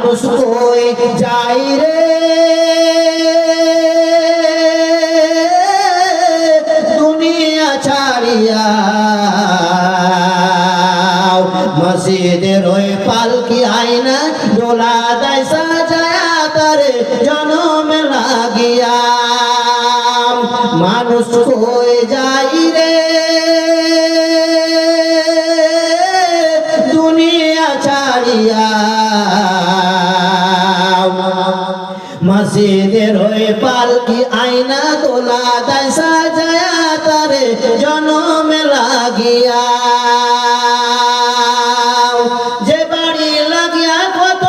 মানুষ কই যাই রে দুনিয়া ছাড়িয়া মসজিদের ওই পালকি আইনা ডোলা দেয় সাজায়া তারে জনম লাগিয়া মানুষ কই যাই রে দুনিয়া ছাড়িয়া মসজিদের ওই পালকি আইনা তোলা দেয় সাজায়া তারে জনম লাগিয়া যে বাড়ি লাগিয়া কত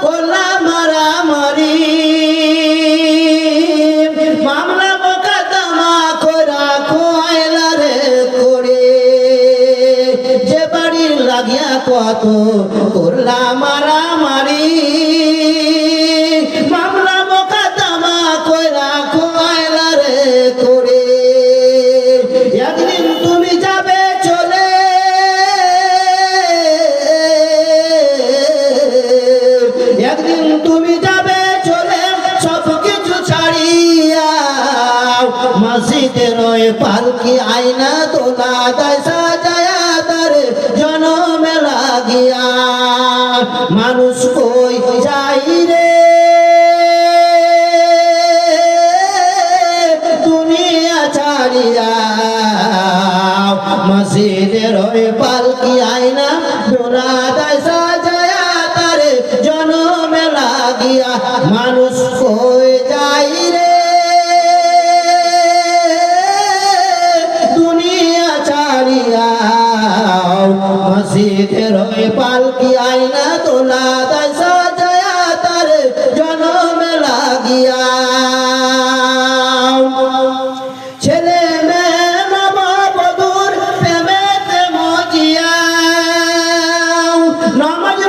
কোলা মারামারি মামলা মোকদ্দমা করা কয়লা রে করে যে বাড়ি লাগিয়া কত কোলা মারামারি মামলা মোকদ্দমা করা কয়লা রে করে একদিন তুমি যাবে চলে একদিন তুমি যাবে চলে সব কিছু ছাড়িয়া মসজিদের ওই পালকি আইনা তোলা দেয় সাজায়া তারে জনম লাগিয়া মানুষ কই যাই রে দুনিয়া ছাড়িয়া মসজিদের ওই পালকি আইনা তোলা দেয় সাজায়া তারে জনম লাগিয়া মানুষ কই যাই রে দুনিয়া ছাড়িয়া মসজিদের ওই পালকি আইনা তোলা দেয় সাজায়া তারে জনম লাগিয়া ছেলে মেয়ে নববধূর প্রেমেতে মজিয়া নমাজ